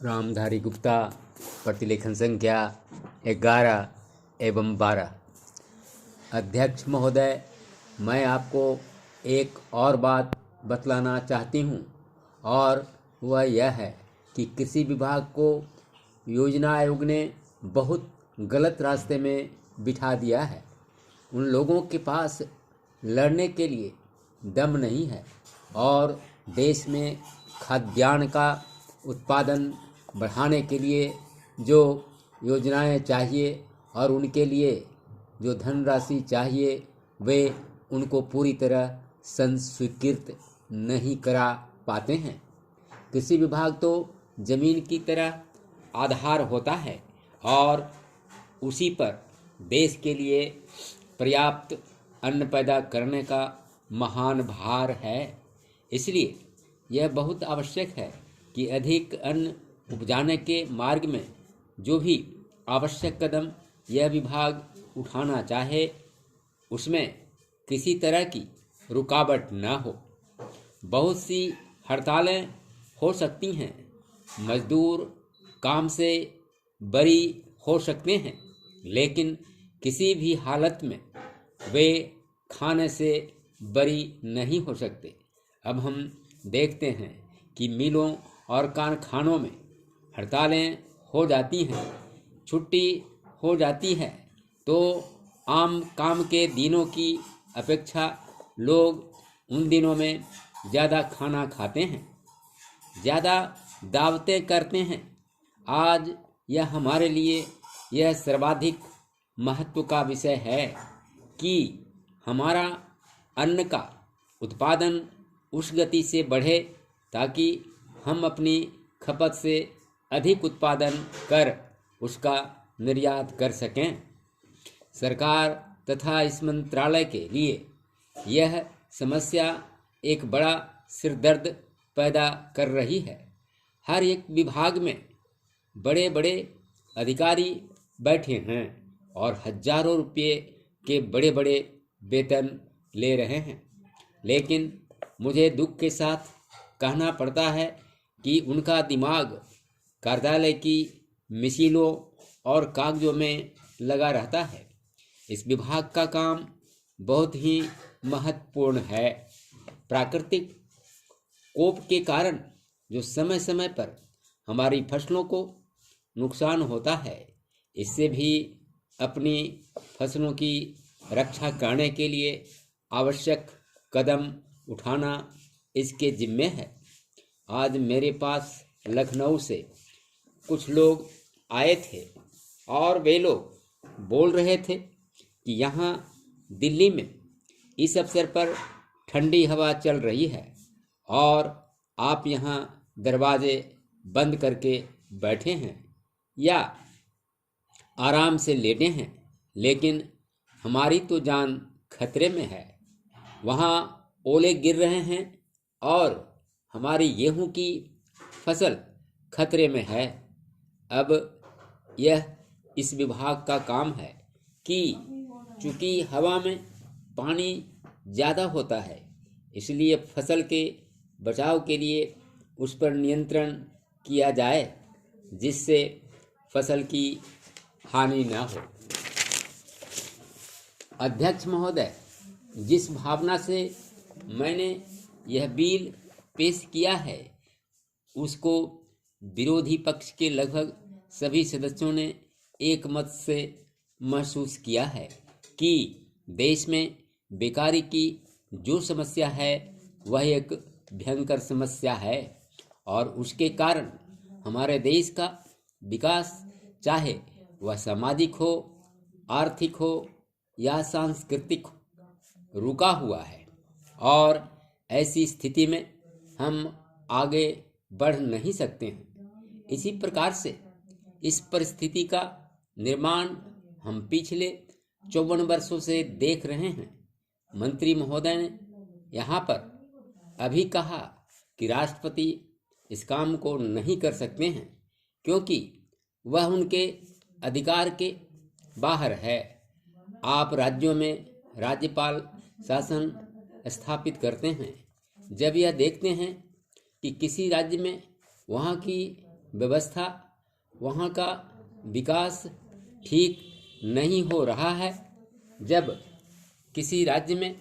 रामधारी गुप्ता, प्रतिलेखन संख्या 11 एवं 12। अध्यक्ष महोदय, मैं आपको एक और बात बतलाना चाहती हूँ और वह यह है कि कृषि विभाग को योजना आयोग ने बहुत गलत रास्ते में बिठा दिया है। उन लोगों के पास लड़ने के लिए दम नहीं है और देश में खाद्यान्न का उत्पादन बढ़ाने के लिए जो योजनाएं चाहिए और उनके लिए जो धनराशि चाहिए वे उनको पूरी तरह स्वीकृत नहीं करा पाते हैं। कृषि विभाग तो जमीन की तरह आधार होता है और उसी पर देश के लिए पर्याप्त अन्न पैदा करने का महान भार है। इसलिए यह बहुत आवश्यक है कि अधिक अन्न उपजाने के मार्ग में जो भी आवश्यक कदम यह विभाग उठाना चाहे उसमें किसी तरह की रुकावट न हो। बहुत सी हड़तालें हो सकती हैं, मजदूर काम से बरी हो सकते हैं, लेकिन किसी भी हालत में वे खाने से बरी नहीं हो सकते। अब हम देखते हैं कि मिलों और कारखानों में हड़तालें हो जाती हैं, छुट्टी हो जाती है, तो आम काम के दिनों की अपेक्षा लोग उन दिनों में ज़्यादा खाना खाते हैं, ज़्यादा दावतें करते हैं। आज यह हमारे लिए यह सर्वाधिक महत्व का विषय है कि हमारा अन्न का उत्पादन उस गति से बढ़े ताकि हम अपनी खपत से अधिक उत्पादन कर उसका निर्यात कर सकें। सरकार तथा इस मंत्रालय के लिए यह समस्या एक बड़ा सिरदर्द पैदा कर रही है। हर एक विभाग में बड़े बड़े अधिकारी बैठे हैं और हजारों रुपये के बड़े बड़े वेतन ले रहे हैं, लेकिन मुझे दुख के साथ कहना पड़ता है कि उनका दिमाग कार्यालय की मिशीलों और कागजों में लगा रहता है। इस विभाग का काम बहुत ही महत्वपूर्ण है। प्राकृतिक कोप के कारण जो समय समय पर हमारी फसलों को नुकसान होता है, इससे भी अपनी फसलों की रक्षा करने के लिए आवश्यक कदम उठाना इसके जिम्मे है। आज मेरे पास लखनऊ से कुछ लोग आए थे और वे लोग बोल रहे थे कि यहाँ दिल्ली में इस अवसर पर ठंडी हवा चल रही है और आप यहाँ दरवाजे बंद करके बैठे हैं या आराम से लेटे हैं, लेकिन हमारी तो जान खतरे में है। वहाँ ओले गिर रहे हैं और हमारी गेहूं की फसल खतरे में है। अब यह इस विभाग का काम है कि चूँकि हवा में पानी ज़्यादा होता है, इसलिए फसल के बचाव के लिए उस पर नियंत्रण किया जाए जिससे फसल की हानि न हो। अध्यक्ष महोदय, जिस भावना से मैंने यह बिल पेश किया है उसको विरोधी पक्ष के लगभग सभी सदस्यों ने एक मत से महसूस किया है कि देश में बेकारी की जो समस्या है वह एक भयंकर समस्या है और उसके कारण हमारे देश का विकास, चाहे वह सामाजिक हो, आर्थिक हो या सांस्कृतिक हो, रुका हुआ है और ऐसी स्थिति में हम आगे बढ़ नहीं सकते हैं। इसी प्रकार से इस परिस्थिति का निर्माण हम पिछले 54 वर्षों से देख रहे हैं। मंत्री महोदय ने यहाँ पर अभी कहा कि राष्ट्रपति इस काम को नहीं कर सकते हैं क्योंकि वह उनके अधिकार के बाहर है। आप राज्यों में राज्यपाल शासन स्थापित करते हैं। जब यह देखते हैं कि किसी राज्य में वहाँ की व्यवस्था, वहाँ का विकास ठीक नहीं हो रहा है। जब किसी राज्य में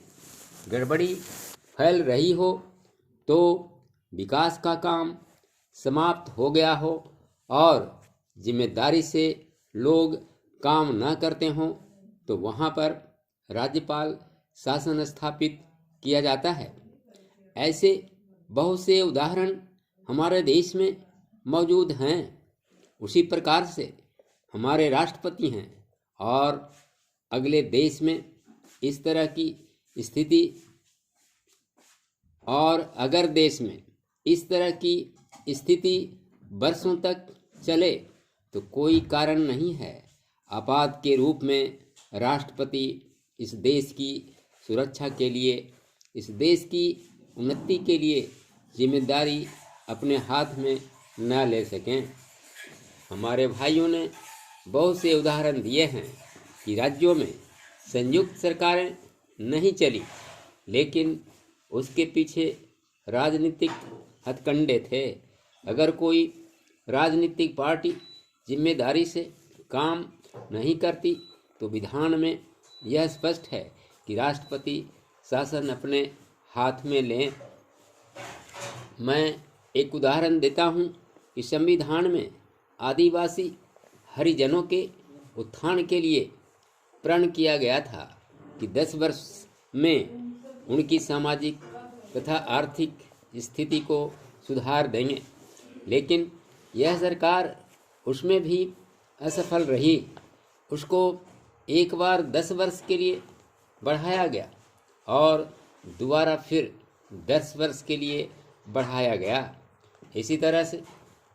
गड़बड़ी फैल रही हो तो विकास का काम समाप्त हो गया हो और जिम्मेदारी से लोग काम न करते हों तो वहाँ पर राज्यपाल शासन स्थापित किया जाता है। ऐसे बहुत से उदाहरण हमारे देश में मौजूद हैं। उसी प्रकार से हमारे राष्ट्रपति हैं और अगले देश में इस तरह की स्थिति, और अगर देश में इस तरह की स्थिति वर्षों तक चले तो कोई कारण नहीं है। आपात के रूप में राष्ट्रपति इस देश की सुरक्षा के लिए, इस देश की उन्नति के लिए जिम्मेदारी अपने हाथ में न ले सकें। हमारे भाइयों ने बहुत से उदाहरण दिए हैं कि राज्यों में संयुक्त सरकारें नहीं चली, लेकिन उसके पीछे राजनीतिक हथकंडे थे। अगर कोई राजनीतिक पार्टी जिम्मेदारी से काम नहीं करती तो विधान में यह स्पष्ट है कि राष्ट्रपति शासन अपने हाथ में लें। मैं एक उदाहरण देता हूँ कि संविधान में आदिवासी हरिजनों के उत्थान के लिए प्रण किया गया था कि 10 वर्ष में उनकी सामाजिक तथा आर्थिक स्थिति को सुधार देंगे, लेकिन यह सरकार उसमें भी असफल रही। उसको एक बार 10 वर्ष के लिए बढ़ाया गया और दोबारा फिर 10 वर्ष के लिए बढ़ाया गया। इसी तरह से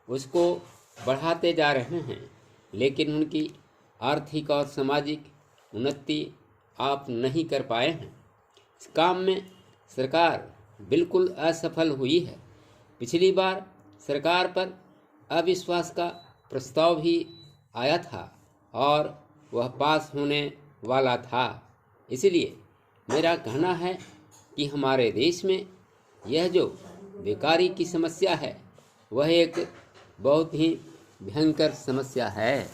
उसको बढ़ाते जा रहे हैं, लेकिन उनकी आर्थिक और सामाजिक उन्नति आप नहीं कर पाए हैं। इस काम में सरकार बिल्कुल असफल हुई है। पिछली बार सरकार पर अविश्वास का प्रस्ताव भी आया था और वह पास होने वाला था। इसलिए मेरा कहना है कि हमारे देश में यह जो बेकारी की समस्या है वह एक बहुत ही भयंकर समस्या है।